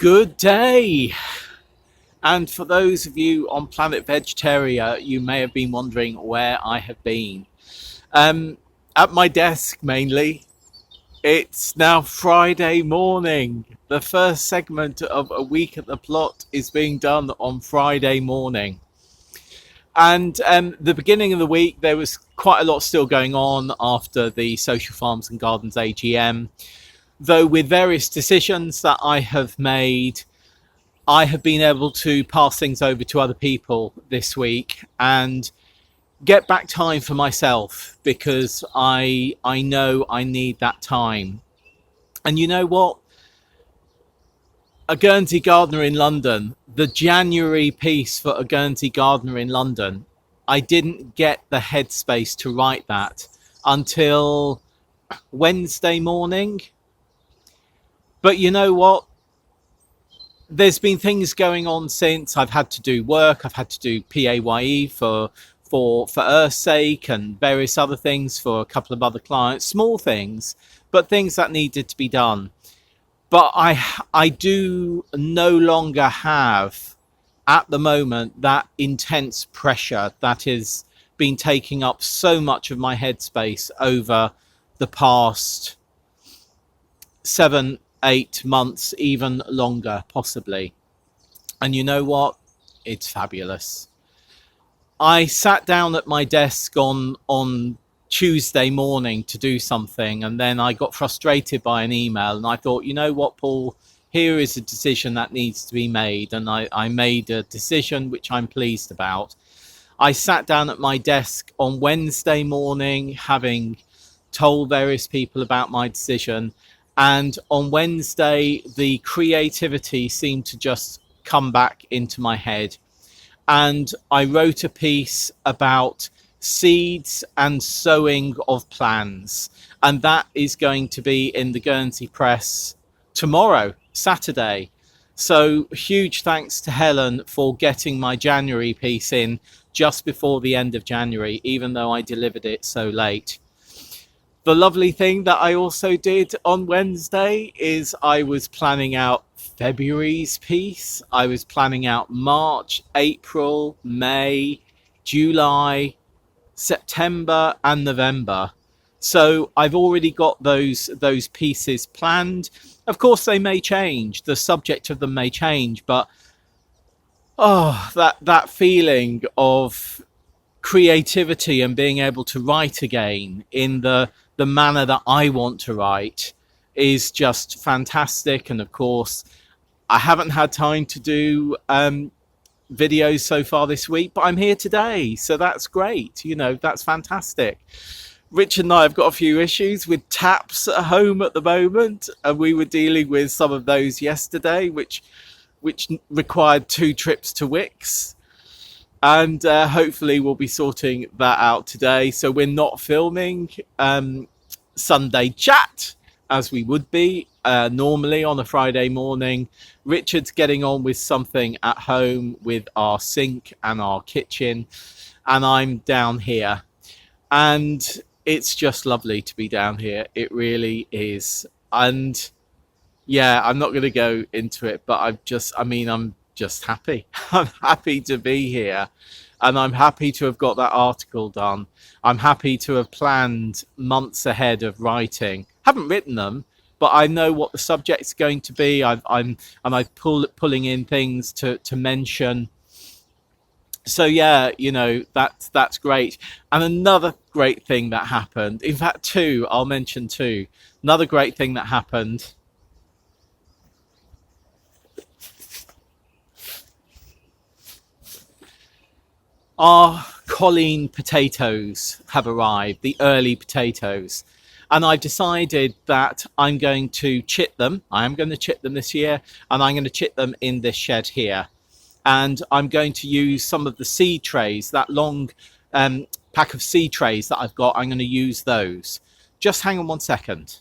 Good day. And for those of you on Planet Vegetaria, you may have been wondering where I have been. At my desk mainly. It's now Friday morning. The first segment of A Week at the Plot is being done on Friday morning. And the beginning of the week, there was quite a lot still going on after the Social Farms and Gardens AGM. Though with various decisions that I have made, I have been able to pass things over to other people this week and get back time for myself, because I know I need that time. And you know what? A Guernsey Gardener in London, the January piece for A Guernsey Gardener in London, I didn't get the headspace to write that until Wednesday morning. But you know what? There's been things going on since. I've had to do work. I've had to do PAYE for Earth's sake and various other things for a couple of other clients. Small things, but things that needed to be done. But I do no longer have, at the moment, that intense pressure that has been taking up so much of my headspace over the past 7-8 months, even longer, possibly. And you know what? It's fabulous. I sat down at my desk on Tuesday morning to do something, and then I got frustrated by an email, and I thought, you know what, Paul, here is a decision that needs to be made. And I made a decision which I'm pleased about. I sat down at my desk on Wednesday morning, having told various people about my decision. And on Wednesday, the creativity seemed to just come back into my head. And I wrote a piece about seeds and sowing of plans. And that is going to be in the Guernsey Press tomorrow, Saturday. So huge thanks to Helen for getting my January piece in just before the end of January, even though I delivered it so late. The lovely thing that I also did on Wednesday is I was planning out February's piece. I was planning out March, April, May, July, September and November. So I've already got those pieces planned. Of course, they may change. The subject of them may change, but that feeling of creativity and being able to write again in the manner that I want to write is just fantastic. And of course, I haven't had time to do videos so far this week, but I'm here today, so that's great. You know, that's fantastic. Richard and I have got a few issues with taps at home at the moment, and we were dealing with some of those yesterday, which required 2 trips to Wicks. And hopefully we'll be sorting that out today. So we're not filming Sunday chat as we would be normally on a Friday morning. Richard's getting on with something at home with our sink and our kitchen. And I'm down here. And it's just lovely to be down here. It really is. And yeah, I'm not going to go into it, but I'm just happy. I'm happy to be here, and I'm happy to have got that article done. I'm happy to have planned months ahead of writing. Haven't written them, but I know what the subject's going to be. I'm pulling in things to mention. So yeah, you know, that's great. And another great thing that happened, in fact 2, I'll mention 2. Another great thing that happened. Our Colleen potatoes have arrived, the early potatoes. And I've decided that I'm going to chit them. I am going to chit them this year, and I'm going to chit them in this shed here. And I'm going to use some of the seed trays, that long pack of seed trays that I've got. I'm going to use those. Just hang on one second.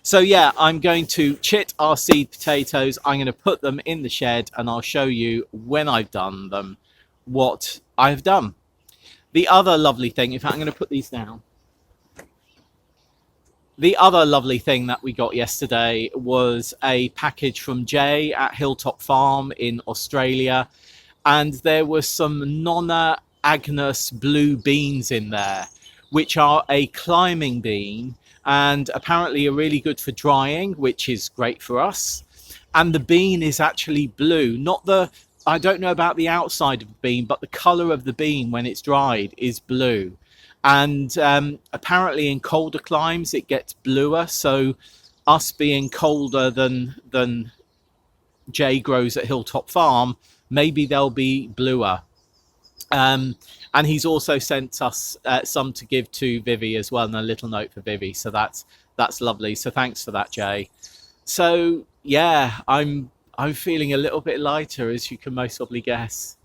So yeah, I'm going to chit our seed potatoes. I'm going to put them in the shed, and I'll show you when I've done them what I've done. The other lovely thing, in fact, I'm going to put these down. The other lovely thing that we got yesterday was a package from Jay at Hilltop Farm in Australia, and there was some Nonna Agnes blue beans in there, which are a climbing bean and apparently are really good for drying, which is great for us. And the bean is actually blue, not the, I don't know about the outside of the bean, but the colour of the bean when it's dried is blue. And apparently in colder climes it gets bluer, so us being colder than Jay grows at Hilltop Farm, maybe they'll be bluer. And he's also sent us some to give to Vivi as well, and a little note for Vivi, so that's lovely. So thanks for that, Jay. So yeah, I'm feeling a little bit lighter, as you can most probably guess.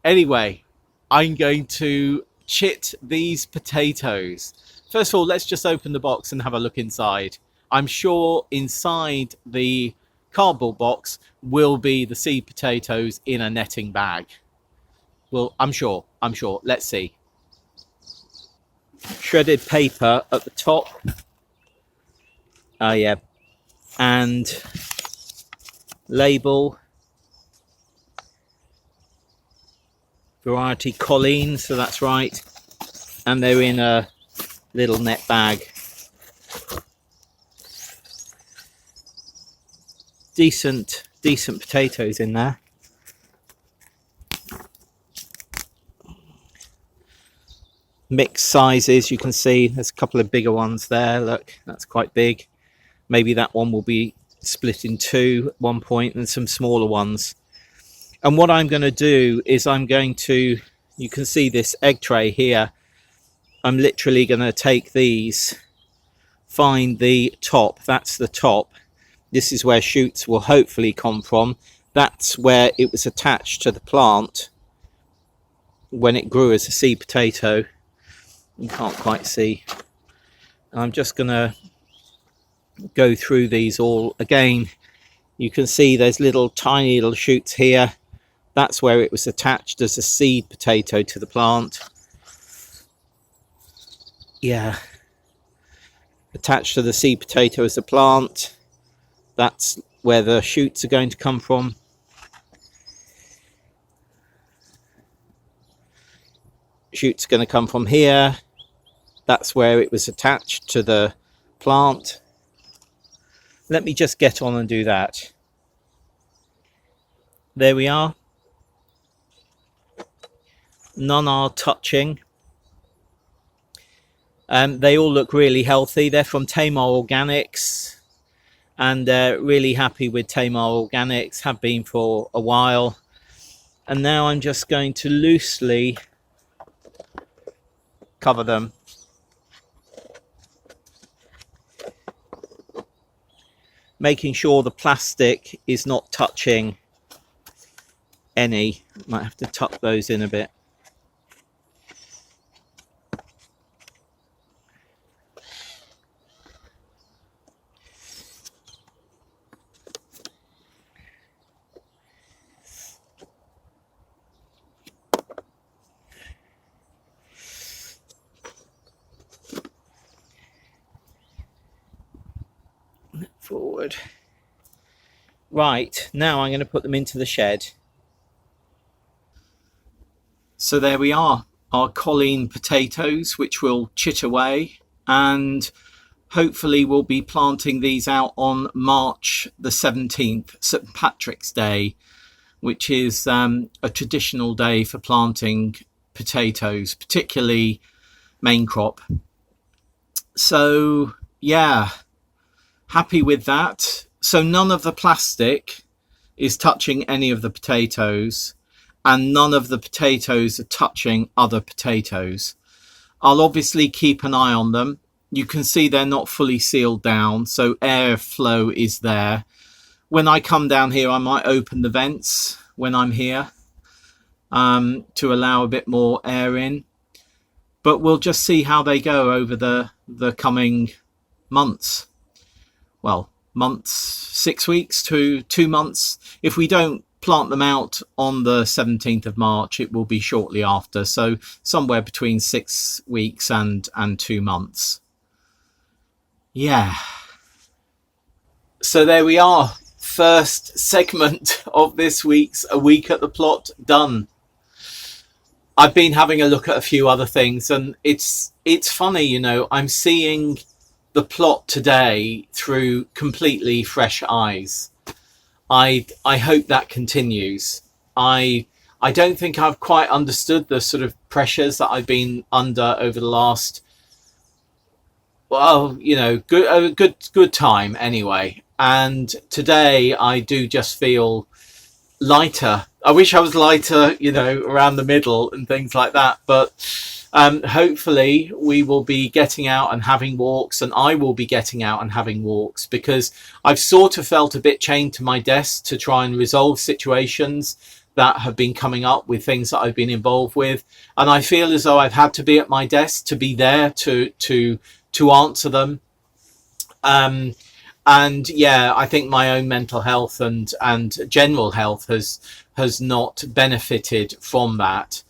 Anyway, I'm going to chit these potatoes. First of all, let's just open the box and have a look inside. I'm sure inside the cardboard box will be the seed potatoes in a netting bag. Well, I'm sure. Let's see. Shredded paper at the top. Oh yeah. And label. Variety Colleen, so that's right. And they're in a little net bag. Decent potatoes in there. Mixed sizes, you can see there's a couple of bigger ones there. Look, that's quite big. Maybe that one will be split in two at one point, and some smaller ones. And what I'm going to do is I'm going to, you can see this egg tray here. I'm literally going to take these, find the top. That's the top. This is where shoots will hopefully come from. That's where it was attached to the plant when it grew as a seed potato. You can't quite see. I'm just going to go through these all again. You can see there's little tiny little shoots here. That's where it was attached as a seed potato to the plant. Yeah. Attached to the seed potato as a plant. That's where the shoots are going to come from. Shoots are going to come from here. That's where it was attached to the plant. Let me just get on and do that. There we are. None are touching. They all look really healthy. They're from Tamar Organics, and really happy with Tamar Organics, have been for a while. And now I'm just going to loosely cover them. Making sure the plastic is not touching any. Might have to tuck those in a bit. Forward. Right, now I'm going to put them into the shed. So there we are, our Colleen potatoes, which will chit away, and hopefully we'll be planting these out on March the 17th, St. Patrick's Day, which is a traditional day for planting potatoes, particularly main crop. So yeah, happy with that. So none of the plastic is touching any of the potatoes, and none of the potatoes are touching other potatoes. I'll obviously keep an eye on them. You can see they're not fully sealed down, so airflow is there. When I come down here, I might open the vents when I'm here to allow a bit more air in. But we'll just see how they go over the coming months. Well, months, 6 weeks to 2 months. If we don't plant them out on the 17th of March, it will be shortly after. So somewhere between 6 weeks and 2 months. Yeah. So there we are. First segment of this week's A Week at the Plot done. I've been having a look at a few other things, and it's funny, you know, I'm seeing the plot today through completely fresh eyes. I hope that continues. I I don't think I've quite understood the sort of pressures that I've been under over the last, well, you know, good time anyway. And today I do just feel lighter. I wish I was lighter, you know, around the middle and things like that. But hopefully we will be getting out and having walks, and I will be getting out and having walks, because I've sort of felt a bit chained to my desk to try and resolve situations that have been coming up with things that I've been involved with. And I feel as though I've had to be at my desk to be there to answer them. Um, and yeah, I think my own mental health and general health has not benefited from that.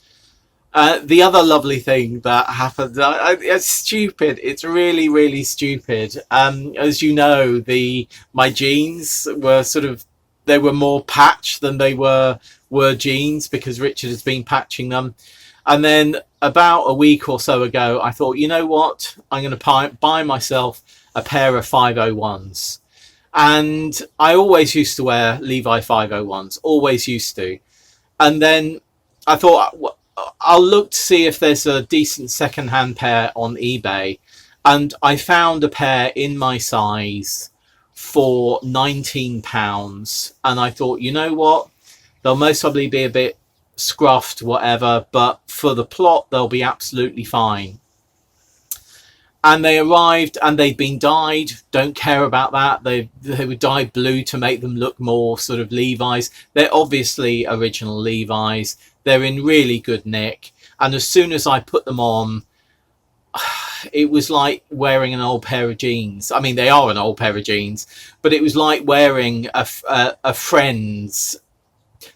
The other lovely thing that happened, it's stupid. It's really, really stupid. As you know, my jeans were sort of, they were more patch than they were jeans, because Richard has been patching them. And then about a week or so ago, I thought, you know what? I'm going to buy myself a pair of 501s. And I always used to wear Levi 501s, always used to. And then I thought, I'll look to see if there's a decent second-hand pair on eBay. And I found a pair in my size for £19. And I thought, you know what? They'll most probably be a bit scruffed, whatever, but for the plot, they'll be absolutely fine. And they arrived and they'd been dyed. Don't care about that. They were dyed blue to make them look more sort of Levi's. They're obviously original Levi's. They're in really good nick. And as soon as I put them on, it was like wearing an old pair of jeans. I mean, they are an old pair of jeans, but it was like wearing a friend's,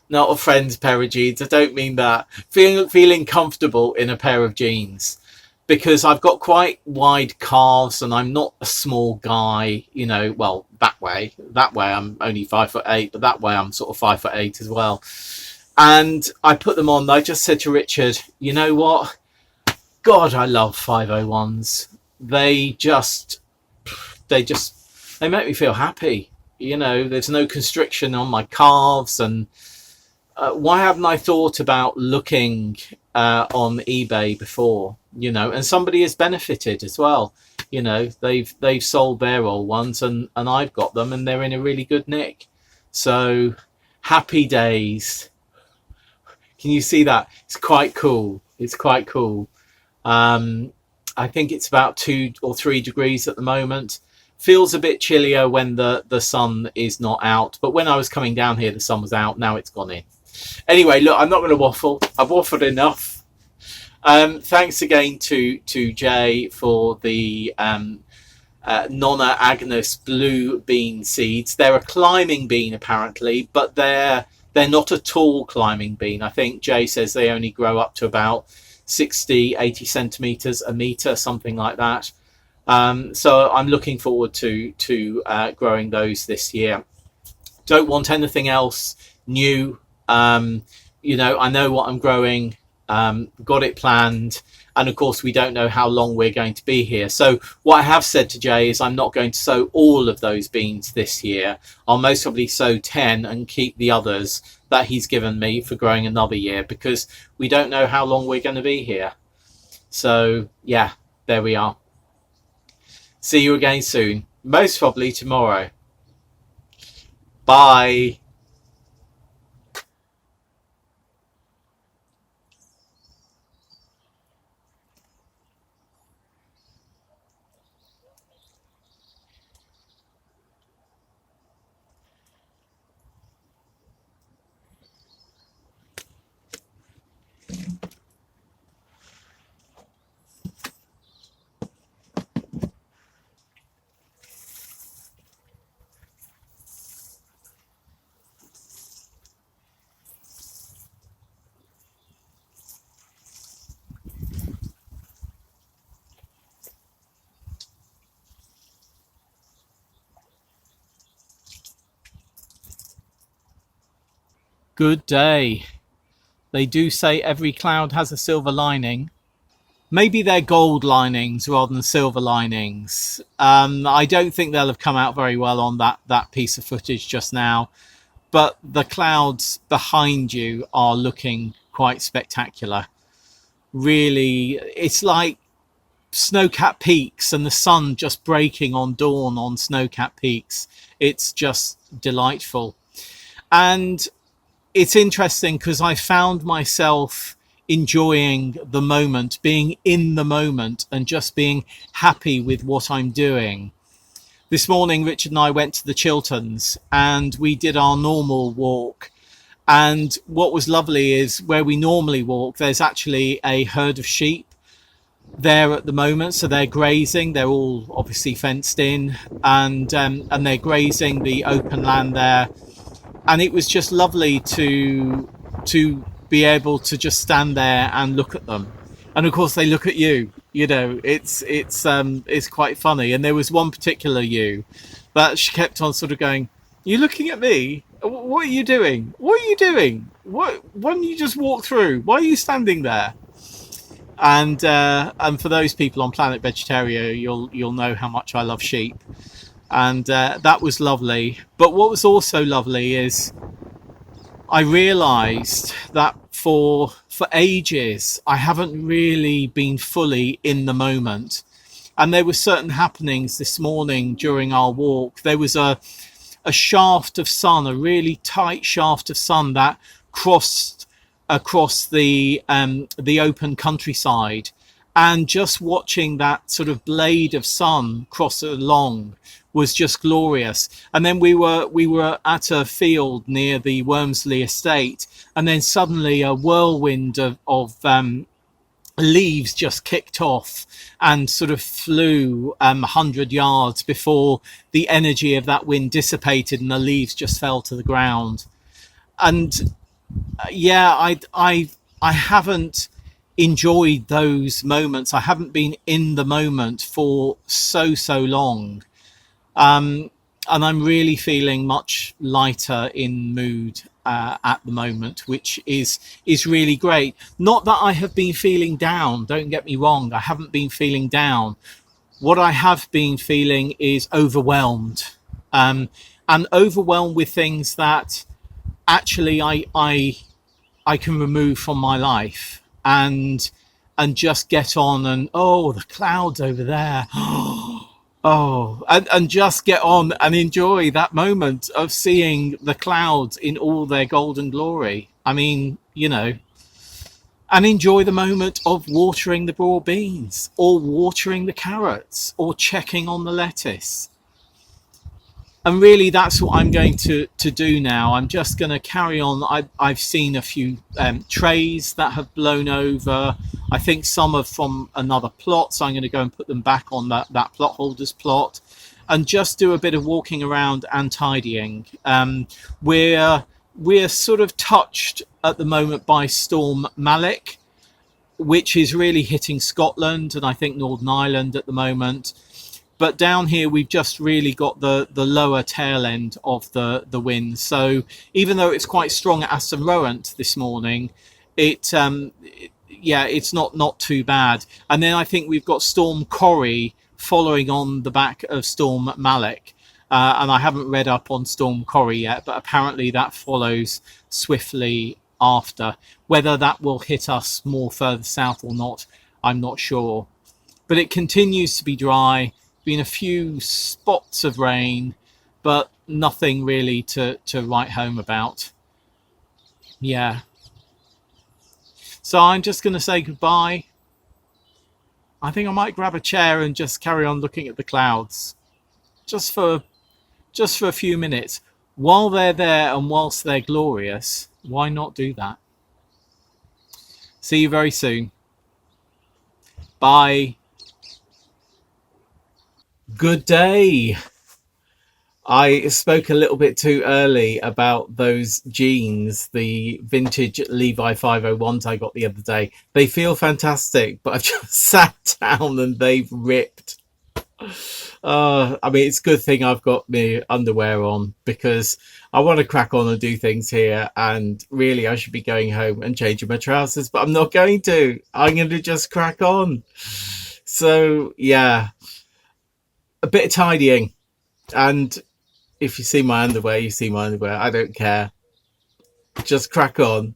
not a friend's pair of jeans. I don't mean that. Feeling comfortable in a pair of jeans, because I've got quite wide calves and I'm not a small guy, you know. Well, that way I'm only 5'8", but that way I'm sort of 5'8" as well. And I put them on. I just said to Richard, you know what? God, I love 501s. They make me feel happy. You know, there's no constriction on my calves. And why haven't I thought about looking on eBay before? You know, and somebody has benefited as well. You know, they've sold their old ones, and I've got them, and they're in a really good nick. So happy days. Can you see that? It's quite cool. It's quite cool. I think it's about 2 or 3 degrees at the moment. Feels a bit chillier when the sun is not out, but when I was coming down here, the sun was out. Now it's gone in. Anyway, look, I'm not going to waffle. I've waffled enough. Thanks again to Jay for the Nonna Agnes blue bean seeds. They're a climbing bean apparently, but they're not a tall climbing bean. I think Jay says they only grow up to about 60-80 centimeters, a meter, something like that. So I'm looking forward to growing those this year. Don't want anything else new. You know, I know what I'm growing, got it planned, and of course we don't know how long we're going to be here. So what I have said to Jay is I'm not going to sow all of those beans this year. I'll most probably sow 10 and keep the others that he's given me for growing another year, because we don't know how long we're going to be here. So yeah, there we are. See you again soon, most probably tomorrow. Bye. Good day. They do say every cloud has a silver lining. Maybe they're gold linings rather than silver linings. I don't think they'll have come out very well on that piece of footage just now. But the clouds behind you are looking quite spectacular. Really, it's like snow-capped peaks and the sun just breaking on dawn on snow-capped peaks. It's just delightful. And it's interesting because I found myself enjoying the moment, being in the moment and just being happy with what I'm doing. This morning, Richard and I went to the Chilterns and we did our normal walk. And what was lovely is where we normally walk, there's actually a herd of sheep there at the moment. So they're grazing. They're all obviously fenced in and they're grazing the open land there. And it was just lovely to be able to just stand there and look at them. And of course they look at you. You know, it's quite funny. And there was one particular ewe that she kept on sort of going, "You looking at me? What are you doing? What are you doing? Why don't you just walk through? Why are you standing there?" And for those people on Planet Vegetarian, you'll know how much I love sheep. And that was lovely. But what was also lovely is I realised that for ages I haven't really been fully in the moment. And there were certain happenings this morning during our walk. There was a shaft of sun, a really tight shaft of sun that crossed across the open countryside. And just watching that sort of blade of sun cross along was just glorious. And then we were at a field near the Wormsley estate, and then suddenly a whirlwind of leaves just kicked off and sort of flew 100 yards before the energy of that wind dissipated and the leaves just fell to the ground. And yeah, I haven't enjoyed those moments. I haven't been in the moment for so long. And I'm really feeling much lighter in mood at the moment, which is really great. Not that I have been feeling down, don't get me wrong, I haven't been feeling down. What I have been feeling is overwhelmed, and overwhelmed with things that actually I can remove from my life and just get on and, oh, the clouds over there. Oh, and just get on and enjoy that moment of seeing the clouds in all their golden glory. I mean, you know, and enjoy the moment of watering the broad beans or watering the carrots or checking on the lettuce. And really, that's what I'm going to do now. I'm just going to carry on. I've seen a few trays that have blown over. I think some are from another plot, so I'm going to go and put them back on that plot holder's plot and just do a bit of walking around and tidying. We're sort of touched at the moment by Storm Malik, which is really hitting Scotland and I think Northern Ireland at the moment. But down here, we've just really got the lower tail end of the wind. So even though it's quite strong at Aston Rowant this morning, it's not too bad. And then I think we've got Storm Corrie following on the back of Storm Malik. And I haven't read up on Storm Corrie yet, but apparently that follows swiftly after. Whether that will hit us more further south or not, I'm not sure. But it continues to be dry. Been a few spots of rain, but nothing really to write home about. Yeah. So I'm just going to say goodbye. I think I might grab a chair and just carry on looking at the clouds. Just for a few minutes. While they're there and whilst they're glorious, why not do that? See you very soon. Bye. Good day. I spoke a little bit too early about those jeans, the vintage Levi 501s I got the other day. They feel fantastic, but I've just sat down and they've ripped. I mean, it's a good thing I've got my underwear on because I want to crack on and do things here, and really I should be going home and changing my trousers, but I'm not going to. I'm going to just crack on. So yeah, a bit of tidying, and if you see my underwear, you see my underwear. I don't care. Just crack on.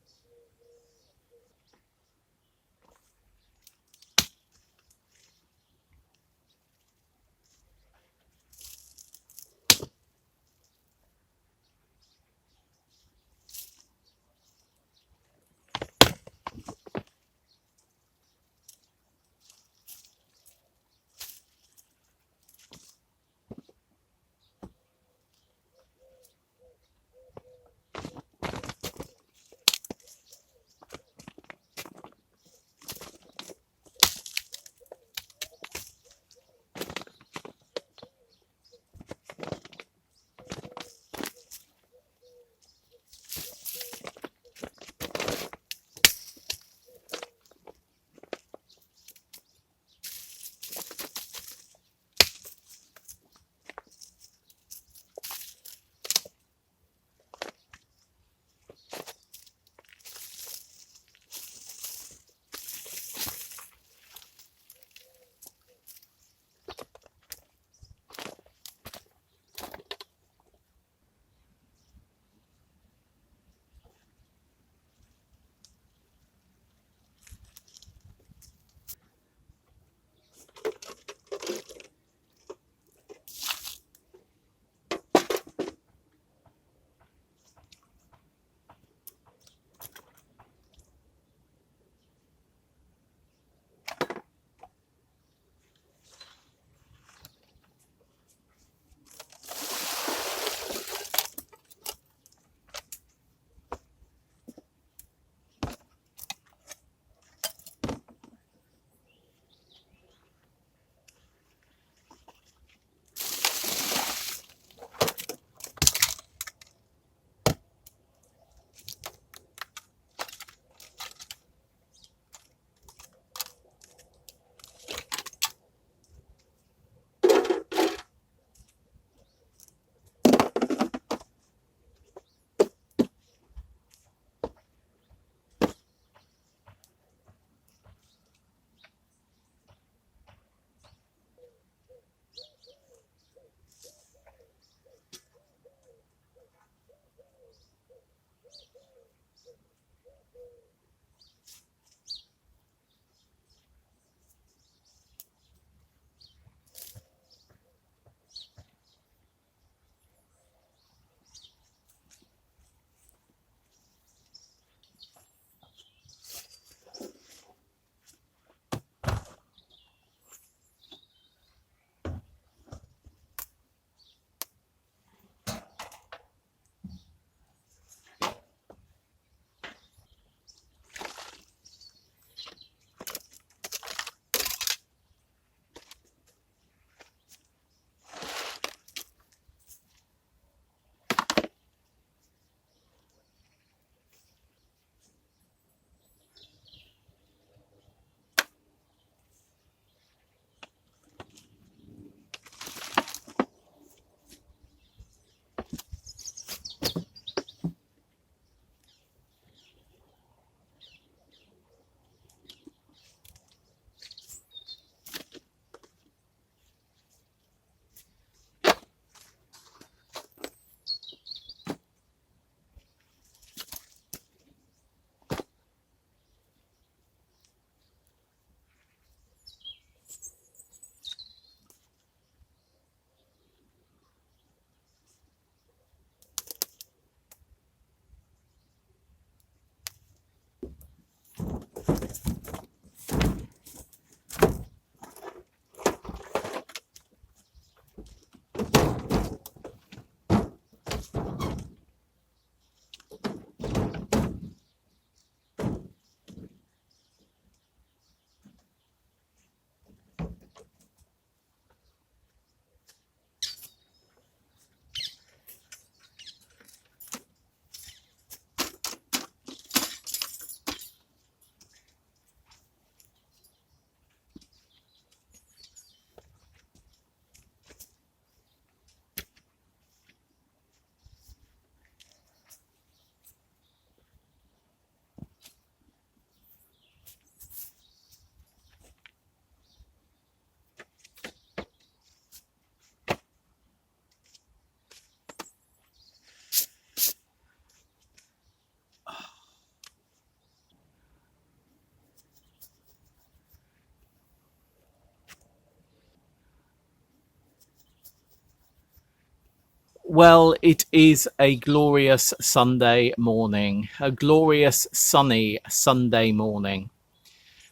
Well, it is a glorious Sunday morning, a glorious sunny Sunday morning.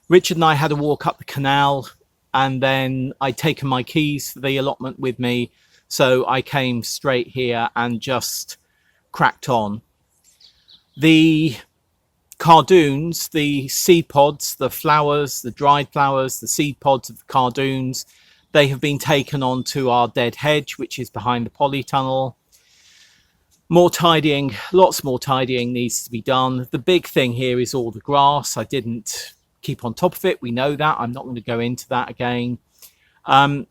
Richard and I had a walk up the canal, and then I'd taken my keys for the allotment with me, so I came straight here and just cracked on. The cardoons, the seed pods, the flowers, the dried flowers, the seed pods of the cardoons, they have been taken onto our dead hedge, which is behind the polytunnel. More tidying, lots more tidying needs to be done. The big thing here is all the grass. I didn't keep on top of it. We know that. I'm not going to go into that again. As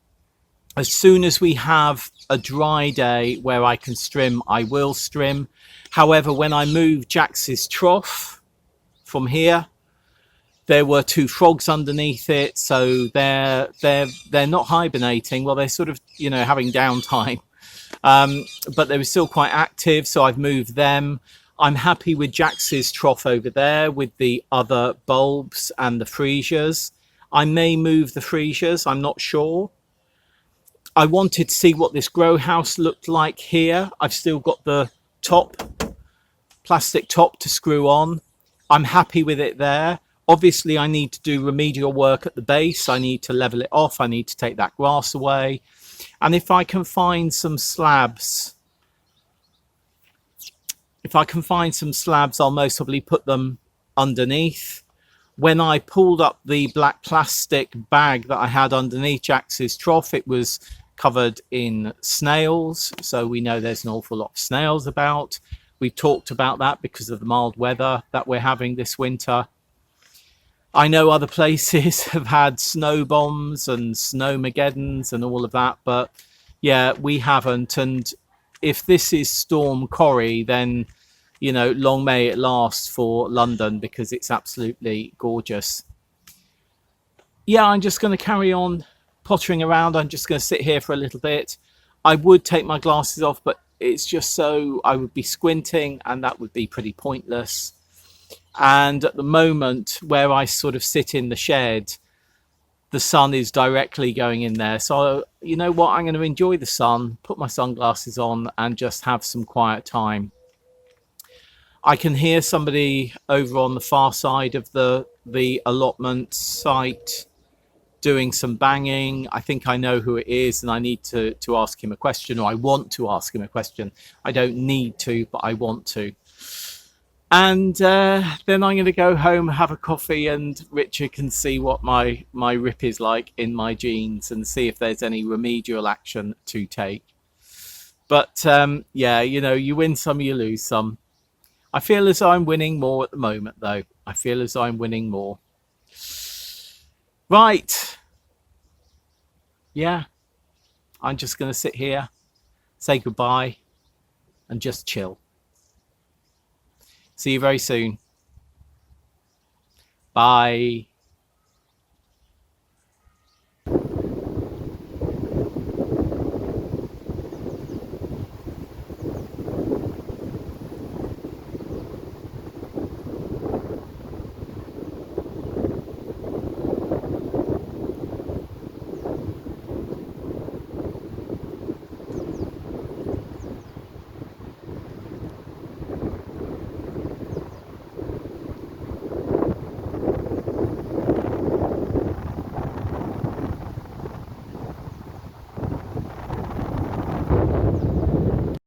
soon as we have a dry day where I can strim, I will strim. However, when I moved Jax's trough from here, there were 2 frogs underneath it, so they're not hibernating. Well, they're sort of, you know, having downtime, but they were still quite active, so I've moved them. I'm happy with Jax's trough over there with the other bulbs and the freesias. I may move the freesias, I'm not sure. I wanted to see what this grow house looked like here. I've still got the top, plastic top to screw on. I'm happy with it there. Obviously, I need to do remedial work at the base. I need to level it off. I need to take that grass away. And if I can find some slabs, I'll most probably put them underneath. When I pulled up the black plastic bag that I had underneath Jax's trough, it was covered in snails. So we know there's an awful lot of snails about. We've talked about that because of the mild weather that we're having this winter. I know other places have had snow bombs and snowmageddons and all of that, but yeah, we haven't. And if this is Storm Corrie, then, you know, long may it last for London, because it's absolutely gorgeous. Yeah, I'm just going to carry on pottering around. I'm just going to sit here for a little bit. I would take my glasses off, but it's just so I would be squinting, and that would be pretty pointless. And at the moment where I sort of sit in the shed, the sun is directly going in there. So, you know what, I'm going to enjoy the sun, put my sunglasses on, and just have some quiet time. I can hear somebody over on the far side of the allotment site doing some banging. I think I know who it is, and I need to ask him a question, or I want to ask him a question. I don't need to, but I want to. And then I'm going to go home, have a coffee, and Richard can see what my rip is like in my jeans and see if there's any remedial action to take. But yeah, you know, you win some, you lose some. I feel as though I'm winning more at the moment, though. I feel as though I'm winning more. Right. Yeah. I'm just going to sit here, say goodbye, and just chill. See you very soon. Bye.